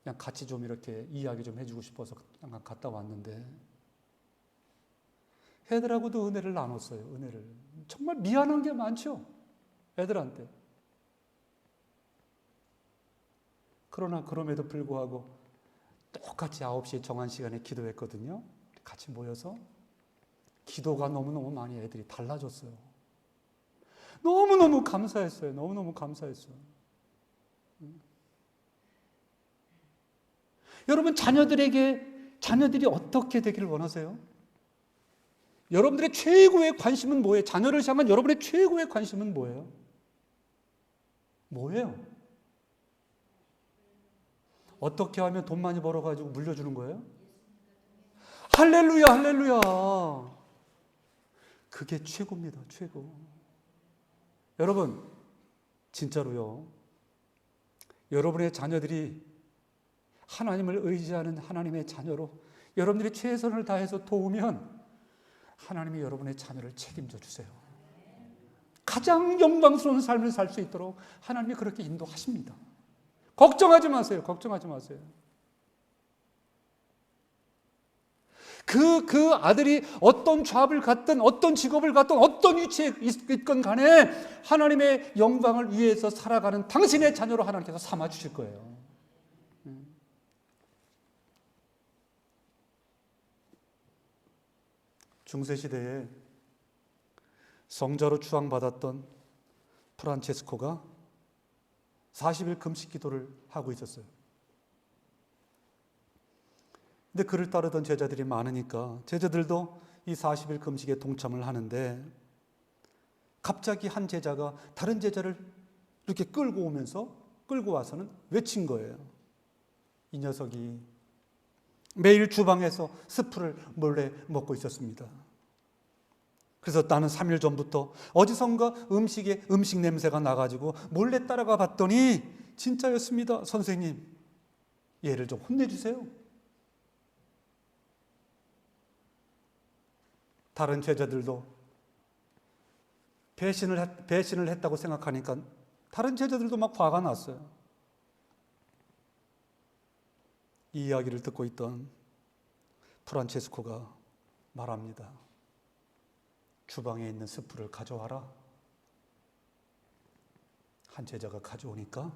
그냥 같이 좀 이렇게 이야기 좀 해주고 싶어서 잠깐 갔다 왔는데, 애들하고도 은혜를 나눴어요. 은혜를. 정말 미안한 게 많죠, 애들한테. 그러나 그럼에도 불구하고 똑같이 9시에 정한 시간에 기도했거든요. 같이 모여서 기도가 너무너무 많이 애들이 달라졌어요. 너무너무 감사했어요. 너무너무 감사했어요. 여러분 자녀들이 어떻게 되기를 원하세요? 여러분들의 최고의 관심은 뭐예요? 자녀를 향한 여러분의 최고의 관심은 뭐예요? 뭐예요? 어떻게 하면 돈 많이 벌어가지고 물려주는 거예요? 할렐루야, 할렐루야. 그게 최고입니다, 최고. 여러분, 진짜로요. 여러분의 자녀들이 하나님을 의지하는 하나님의 자녀로 여러분들이 최선을 다해서 도우면 하나님이 여러분의 자녀를 책임져 주세요. 가장 영광스러운 삶을 살 수 있도록 하나님이 그렇게 인도하십니다. 걱정하지 마세요. 걱정하지 마세요. 그 아들이 어떤 잡을 갖든 어떤 직업을 갖든 어떤 위치에 있건 간에 하나님의 영광을 위해서 살아가는 당신의 자녀로 하나님께서 삼아 주실 거예요. 중세시대에 성자로 추앙받았던 프란체스코가 40일 금식 기도를 하고 있었어요. 근데 그를 따르던 제자들이 많으니까 제자들도 이 40일 금식에 동참을 하는데, 갑자기 한 제자가 다른 제자를 이렇게 끌고 와서는 외친 거예요. 이 녀석이 매일 주방에서 스프를 몰래 먹고 있었습니다. 그래서 나는 3일 전부터 어디선가 음식 냄새가 나가지고 몰래 따라가 봤더니 진짜였습니다. 선생님, 얘를 좀 혼내주세요. 다른 제자들도 배신을 했다고 생각하니까 다른 제자들도 막 화가 났어요. 이 이야기를 듣고 있던 프란체스코가 말합니다. 주방에 있는 스프를 가져와라. 한 제자가 가져오니까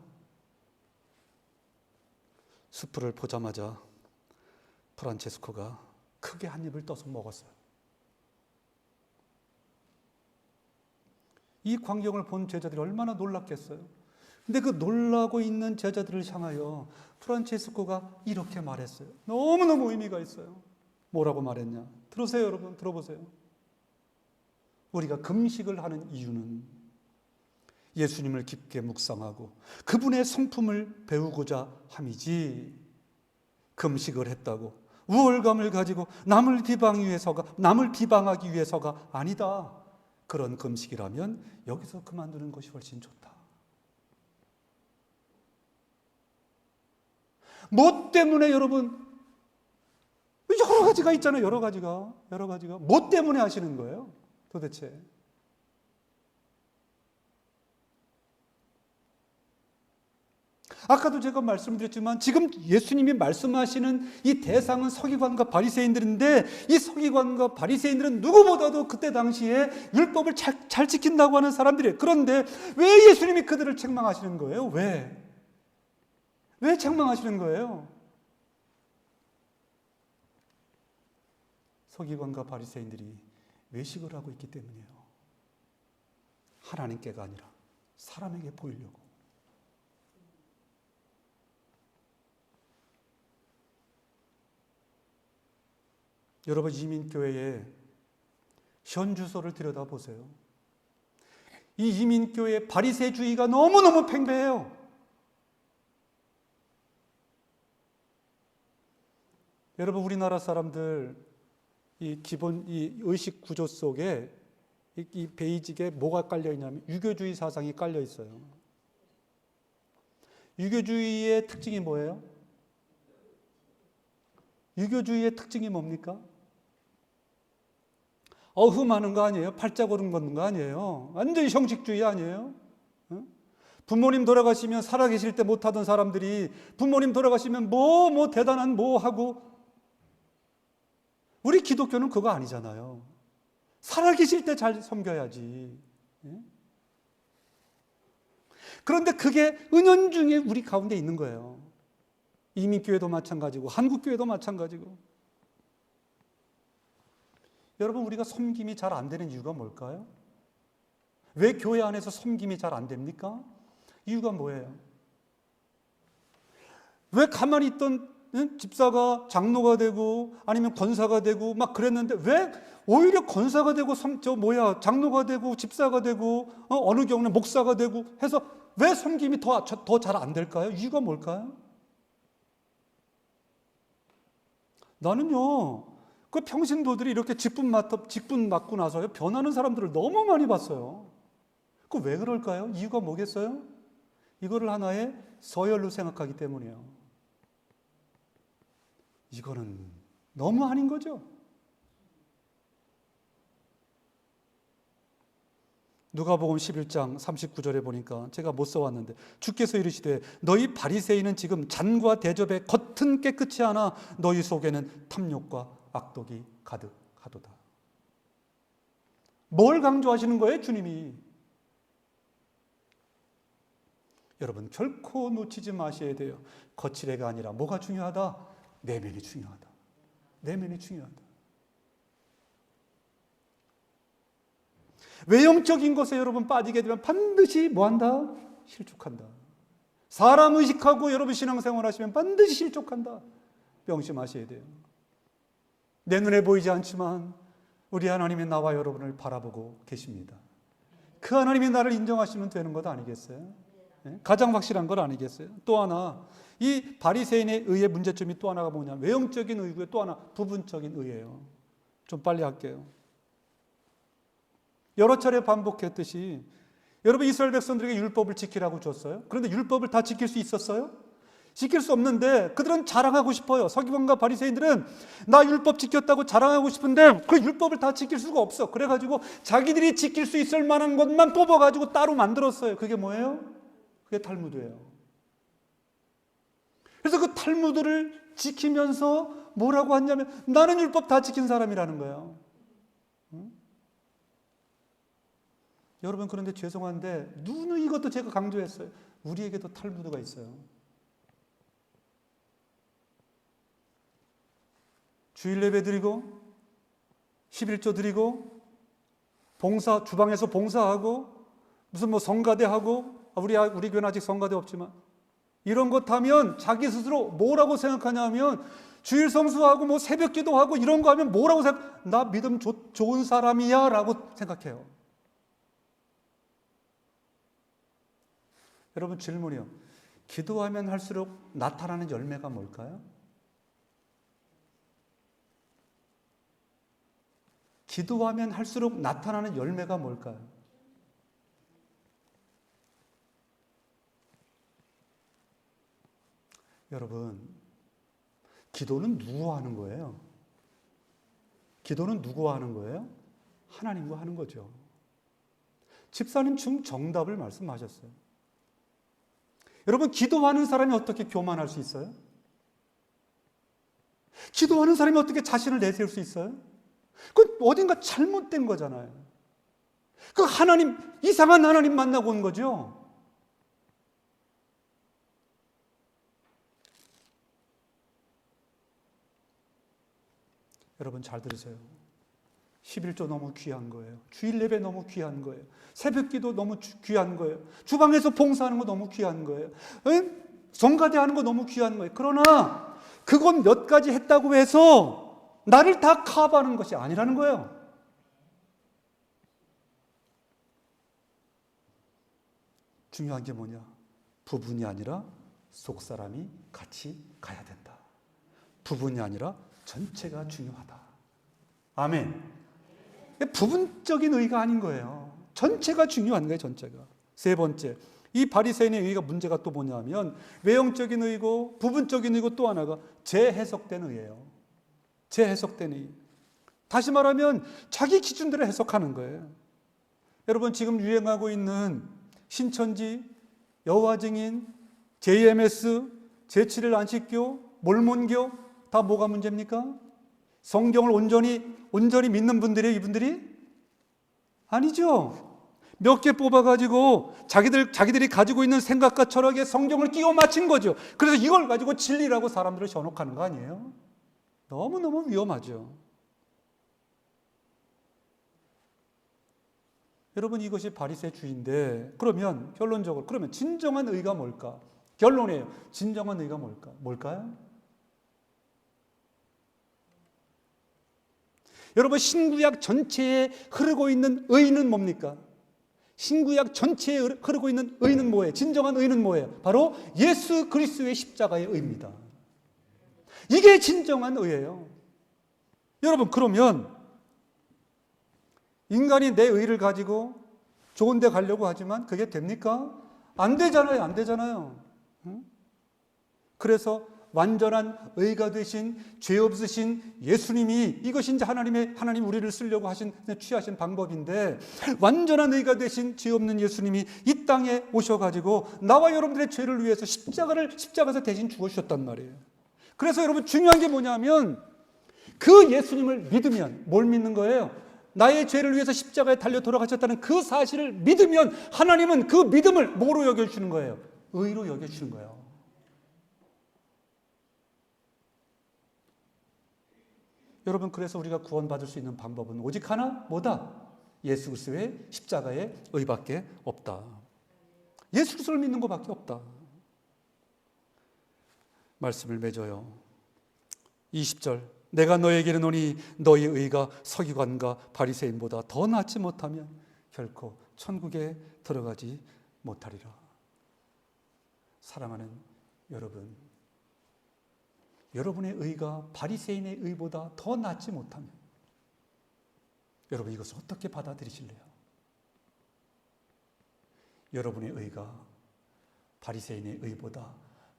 스프를 보자마자 프란체스코가 크게 한 입을 떠서 먹었어요. 이 광경을 본 제자들이 얼마나 놀랐겠어요. 근데 그 놀라고 있는 제자들을 향하여 프란체스코가 이렇게 말했어요. 너무너무 의미가 있어요. 뭐라고 말했냐? 들으세요, 여러분. 들어보세요. 우리가 금식을 하는 이유는 예수님을 깊게 묵상하고 그분의 성품을 배우고자 함이지, 금식을 했다고 우월감을 가지고 남을 비방하기 위해서가 아니다. 그런 금식이라면 여기서 그만두는 것이 훨씬 좋다. 뭐 때문에 여러분, 여러 가지가 있잖아요. 여러 가지가. 뭐 때문에 하시는 거예요? 도대체. 아까도 제가 말씀드렸지만 지금 예수님이 말씀하시는 이 대상은 서기관과 바리새인들인데, 이 서기관과 바리새인들은 누구보다도 그때 당시에 율법을 잘 지킨다고 하는 사람들이에요. 그런데 왜 예수님이 그들을 책망하시는 거예요? 왜 책망하시는 거예요? 서기관과 바리새인들이 외식을 하고 있기 때문이에요. 하나님께가 아니라 사람에게 보이려고. 여러분, 이민교회의 현주소를 들여다보세요. 이 이민교회의 바리새주의가 너무너무 팽배해요. 여러분, 우리나라 사람들 이 기본 이 의식 구조 속에 이 베이직에 뭐가 깔려 있냐면 유교주의 사상이 깔려 있어요. 유교주의의 특징이 뭐예요? 유교주의의 특징이 뭡니까? 어흠하는 거 아니에요? 팔자고름 걷는 거 아니에요? 완전히 형식주의 아니에요? 부모님 돌아가시면 살아계실 때 못하던 사람들이 부모님 돌아가시면 뭐 대단한 뭐 하고. 우리 기독교는 그거 아니잖아요. 살아계실 때 잘 섬겨야지. 그런데 그게 은연중에 우리 가운데 있는 거예요. 이민교회도 마찬가지고 한국교회도 마찬가지고. 여러분, 우리가 섬김이 잘 안 되는 이유가 뭘까요? 왜 교회 안에서 섬김이 잘 안 됩니까? 이유가 뭐예요? 왜 가만히 있던 집사가 장로가 되고 아니면 권사가 되고 막 그랬는데 왜 오히려 권사가 되고 장로가 되고 집사가 되고 어느 경우는 목사가 되고 해서 왜 섬김이 더 잘 안 될까요? 이유가 뭘까요? 나는요, 그 평신도들이 이렇게 직분 맡고 나서요 변하는 사람들을 너무 많이 봤어요. 그 왜 그럴까요? 이유가 뭐겠어요? 이거를 하나의 서열로 생각하기 때문이에요. 이거는 너무 아닌 거죠. 누가복음 11장 39절에 보니까 제가 못 써왔는데 주께서 이르시되 너희 바리새인은 지금 잔과 대접에 겉은 깨끗이 하나 너희 속에는 탐욕과 악독이 가득하도다. 뭘 강조하시는 거예요, 주님이? 여러분, 결코 놓치지 마셔야 돼요. 거칠애가 아니라 뭐가 중요하다? 내면이 중요하다. 내면이 중요하다. 외형적인 것에 여러분 빠지게 되면 반드시 뭐한다? 실족한다. 사람 의식하고 여러분 신앙생활 하시면 반드시 실족한다. 명심하셔야 돼요. 내 눈에 보이지 않지만 우리 하나님이 나와 여러분을 바라보고 계십니다. 그 하나님이 나를 인정하시면 되는 것 아니겠어요? 가장 확실한 건 아니겠어요? 또 하나, 이 바리새인의 의의 문제점이 또 하나가 뭐냐면 외형적인 의고요, 또 하나 부분적인 의예요. 좀 빨리 할게요. 여러 차례 반복했듯이 여러분, 이스라엘 백성들에게 율법을 지키라고 줬어요. 그런데 율법을 다 지킬 수 있었어요? 지킬 수 없는데 그들은 자랑하고 싶어요. 서기관과 바리새인들은 나 율법 지켰다고 자랑하고 싶은데 그 율법을 다 지킬 수가 없어. 그래가지고 자기들이 지킬 수 있을 만한 것만 뽑아가지고 따로 만들었어요. 그게 뭐예요? 그게 탈무드예요. 그래서 그 탈무드를 지키면서 뭐라고 하냐면 나는 율법 다 지킨 사람이라는 거예요. 응? 여러분, 그런데 죄송한데 누누이 이것도 제가 강조했어요. 우리에게도 탈무드가 있어요. 주일 예배 드리고 11조 드리고 봉사, 주방에서 봉사하고 무슨 뭐 성가대하고, 우리 교회는 아직 성가대 없지만 이런 것 하면 자기 스스로 뭐라고 생각하냐 하면 주일 성수하고 뭐 새벽 기도하고 이런 거 하면 뭐라고 생각, 나 믿음 좋은 사람이야 라고 생각해요. 여러분, 질문이요. 기도하면 할수록 나타나는 열매가 뭘까요? 기도하면 할수록 나타나는 열매가 뭘까요? 여러분, 기도는 누구와 하는 거예요? 기도는 누구와 하는 거예요? 하나님과 하는 거죠. 집사님 지금 정답을 말씀하셨어요. 여러분, 기도하는 사람이 어떻게 교만할 수 있어요? 기도하는 사람이 어떻게 자신을 내세울 수 있어요? 그건 어딘가 잘못된 거잖아요. 그 하나님, 이상한 하나님 만나고 온 거죠. 여러분, 잘 들으세요. 11조 너무 귀한 거예요. 주일 예배 너무 귀한 거예요. 새벽 기도 너무 귀한 거예요. 주방에서 봉사하는 거 너무 귀한 거예요. 성가대 하는 거 너무 귀한 거예요. 그러나 그건 몇 가지 했다고 해서 나를 다 커버하는 것이 아니라는 거예요. 중요한 게 뭐냐? 부분이 아니라 속사람이 같이 가야 된다. 부분이 아니라 전체가 중요하다. 아멘. 부분적인 의가 아닌 거예요. 전체가 중요한 거예요. 전체가. 세 번째, 이 바리새인의 의가 문제가 또 뭐냐면 외형적인 의고 부분적인 의고 또 하나가 재해석된 의예요. 재해석된 의. 다시 말하면 자기 기준대로 해석하는 거예요. 여러분, 지금 유행하고 있는 신천지, 여호와 증인, JMS, 제7일 안식교, 몰몬교 다 뭐가 문제입니까? 성경을 온전히 믿는 분들이에요, 이분들이? 아니죠. 몇 개 뽑아가지고 자기들이 가지고 있는 생각과 철학에 성경을 끼워 맞춘 거죠. 그래서 이걸 가지고 진리라고 사람들을 현혹하는 거 아니에요? 너무너무 위험하죠. 여러분, 이것이 바리새주의인데 그러면 결론적으로 그러면 진정한 의가 뭘까? 결론이에요. 진정한 의가 뭘까요? 여러분, 신구약 전체에 흐르고 있는 의는 뭡니까? 신구약 전체에 흐르고 있는 의는 뭐예요? 진정한 의는 뭐예요? 바로 예수 그리스도의 십자가의 의입니다. 이게 진정한 의예요. 여러분, 그러면 인간이 내 의를 가지고 좋은 데 가려고 하지만 그게 됩니까? 안 되잖아요. 안 되잖아요. 그래서 완전한 의가 되신 죄 없으신 예수님이 이것이 이제 하나님 우리를 쓰려고 취하신 방법인데, 완전한 의가 되신 죄 없는 예수님이 이 땅에 오셔가지고 나와 여러분들의 죄를 위해서 십자가에서 대신 죽으셨단 말이에요. 그래서 여러분, 중요한 게 뭐냐면 그 예수님을 믿으면 뭘 믿는 거예요? 나의 죄를 위해서 십자가에 달려 돌아가셨다는 그 사실을 믿으면 하나님은 그 믿음을 뭐로 여겨주시는 거예요? 의로 여겨주시는 거예요. 여러분, 그래서 우리가 구원받을 수 있는 방법은 오직 하나, 뭐다? 예수 그리스도의 십자가의 의밖에 없다. 예수 그리스도를 믿는 것밖에 없다. 말씀을 맺어요. 20절, 내가 너에게 이르노니 너희 의가 서기관과 바리새인보다 더 낫지 못하면 결코 천국에 들어가지 못하리라. 사랑하는 여러분, 여러분의 의가 바리새인의 의보다 더 낫지 못하면 여러분, 이것을 어떻게 받아들이실래요? 여러분의 의가 바리새인의 의보다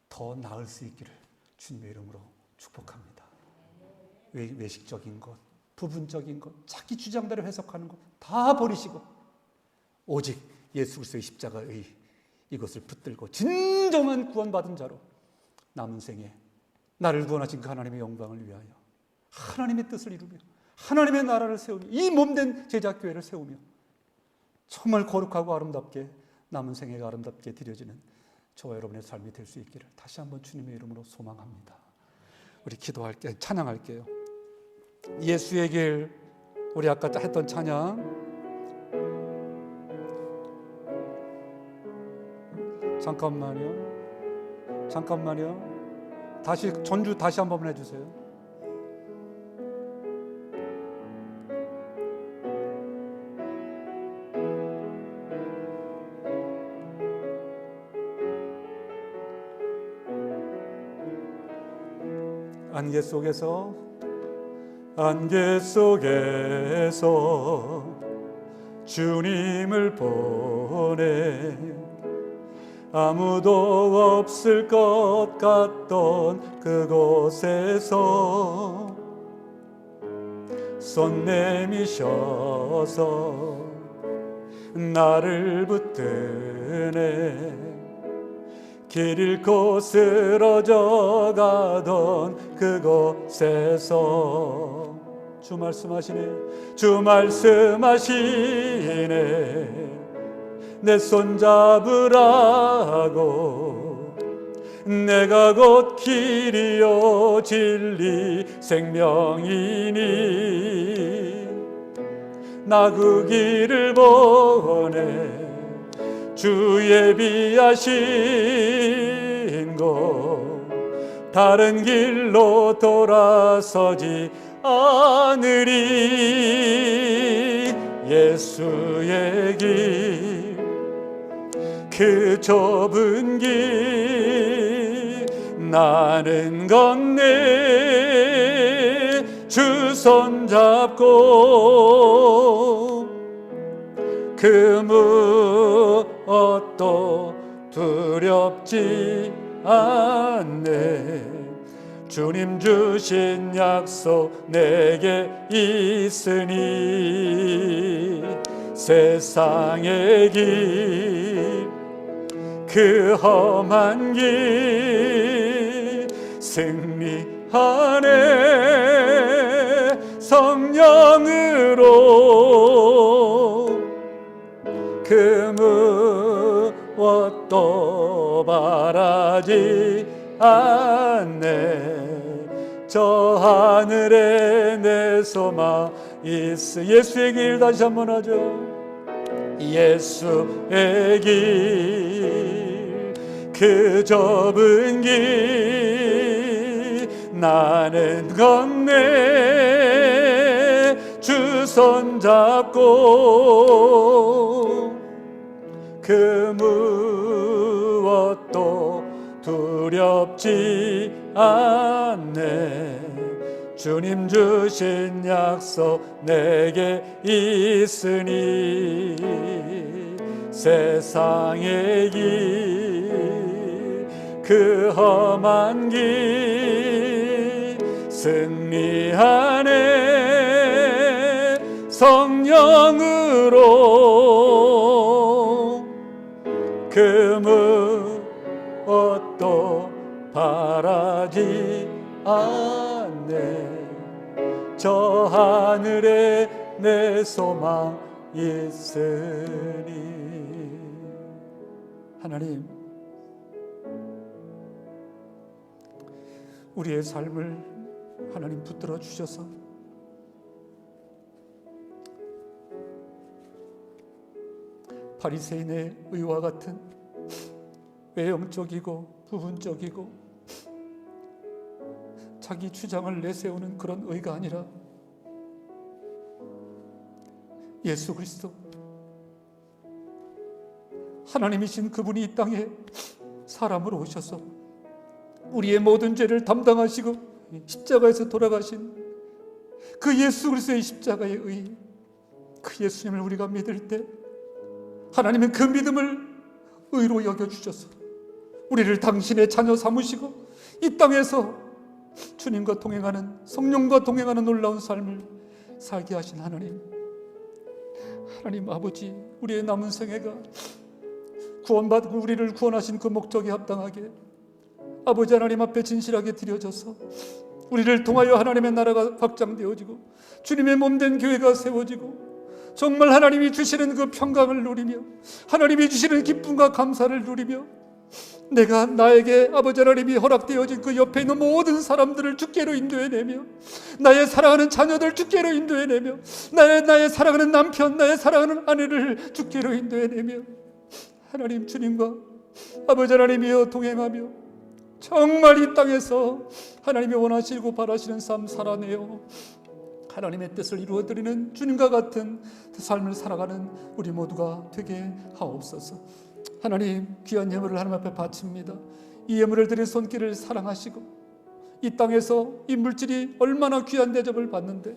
더 나을 수 있기를 주님의 이름으로 축복합니다. 외식적인 것, 부분적인 것, 자기 주장대로 해석하는 것 다 버리시고 오직 예수 그리스도의 십자가의 이것을 붙들고 진정한 구원받은 자로 남은 생에 나를 구원하신 그 하나님의 영광을 위하여 하나님의 뜻을 이루며 하나님의 나라를 세우며 이 몸된 제자교회를 세우며 정말 거룩하고 아름답게 남은 생애가 아름답게 드려지는 저와 여러분의 삶이 될 수 있기를 다시 한번 주님의 이름으로 소망합니다. 우리 기도할게요. 찬양할게요. 예수의 길, 우리 아까 했던 찬양, 잠깐만요. 다시 전주 다시 한 번 해주세요. 안개 속에서 주님을 보내 아무도 없을 것 같던 그곳에서 손 내미셔서 나를 붙드네 길 잃고 쓰러져 가던 그곳에서 주 말씀하시네 내 손 잡으라고 내가 곧 길이요 진리 생명이니 나 그 길을 보내 주 예비하신 곳 다른 길로 돌아서지 않으리 예수의 길 그 좁은 길 나는 건네 주 손 잡고 그 무엇도 두렵지 않네 주님 주신 약속 내게 있으니 세상의 길 그 험한 길 승리하네 성령으로 그 무엇도 바라지 않네 저 하늘에 내 소망 있으 예수의 길 다시 한번 하죠 예수의 길 그 좁은 길 나는 건네 주 손 잡고 그 무엇도 두렵지 않네 주님 주신 약속 내게 있으니 세상의 길 그 험한 길 승리하네 성령으로 그 무엇도 바라지 않네 저 하늘에 내 소망 있으니 하나님 우리의 삶을 하나님 붙들어 주셔서 바리새인의 의와 같은 외형적이고 부분적이고 자기 주장을 내세우는 그런 의가 아니라 예수 그리스도 하나님이신 그분이 이 땅에 사람으로 오셔서 우리의 모든 죄를 담당하시고 십자가에서 돌아가신 그 예수 그리스도의 십자가의 의 그 예수님을 우리가 믿을 때 하나님은 그 믿음을 의로 여겨주셔서 우리를 당신의 자녀 삼으시고 이 땅에서 주님과 동행하는 성령과 동행하는 놀라운 삶을 살게 하신 하나님 아버지 우리의 남은 생애가 구원받고 우리를 구원하신 그 목적에 합당하게 아버지 하나님 앞에 진실하게 드려져서 우리를 통하여 하나님의 나라가 확장되어지고 주님의 몸된 교회가 세워지고 정말 하나님이 주시는 그 평강을 누리며 하나님이 주시는 기쁨과 감사를 누리며 내가 나에게 아버지 하나님이 허락되어진 그 옆에 있는 모든 사람들을 주께로 인도해내며 나의 사랑하는 자녀들 주께로 인도해내며 나의 사랑하는 남편, 나의 사랑하는 아내를 주께로 인도해내며 하나님 주님과 아버지 하나님이여 동행하며 정말 이 땅에서 하나님이 원하시고 바라시는 삶 살아내어 하나님의 뜻을 이루어드리는 주님과 같은 삶을 살아가는 우리 모두가 되게 하옵소서. 하나님 귀한 예물을 하나님 앞에 바칩니다. 이 예물을 드린 손길을 사랑하시고 이 땅에서 이 물질이 얼마나 귀한 대접을 받는데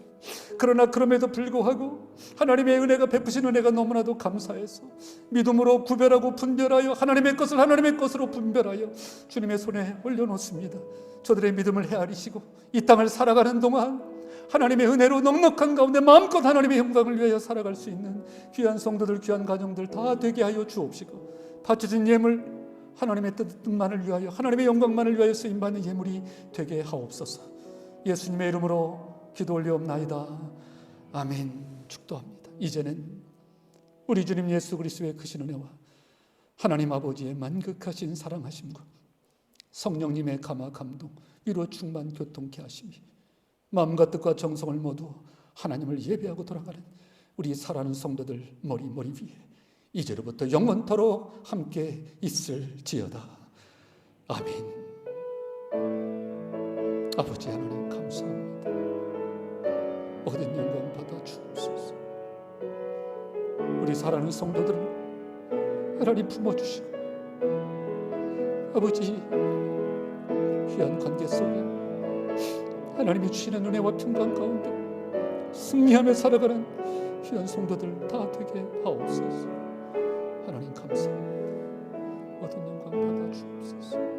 그러나 그럼에도 불구하고 하나님의 은혜가 베푸신 은혜가 너무나도 감사해서 믿음으로 구별하고 분별하여 하나님의 것을 하나님의 것으로 분별하여 주님의 손에 올려놓습니다. 저들의 믿음을 헤아리시고 이 땅을 살아가는 동안 하나님의 은혜로 넉넉한 가운데 마음껏 하나님의 영광을 위하여 살아갈 수 있는 귀한 성도들, 귀한 가정들 다 되게 하여 주옵시고 바쳐진 예물 하나님의 뜻만을 위하여 하나님의 영광만을 위하여 쓰임받는 예물이 되게 하옵소서. 예수님의 이름으로 기도 올리옵나이다. 아멘. 축도합니다. 이제는 우리 주님 예수 그리스도의 크신 은혜와 하나님 아버지의 만극하신 사랑하심과 성령님의 감화 감동 위로 충만 교통케 하심이 마음과 뜻과 정성을 모두 하나님을 예배하고 돌아가는 우리 사랑하는 성도들 머리 위에 이제로부터 영원토록 함께 있을지어다. 아멘. 아버지 하나님 감사합니다. 모든 영광 받아 주옵소서. 우리 사랑하는 성도들을 하나님 품어주시고 아버지 귀한 관계 속에 하나님이 주시는 은혜와 평강 가운데 승리하며 살아가는 귀한 성도들 다 되게 하옵소서. 하나님 감사합니다. 모든 영광 받아 주옵소서.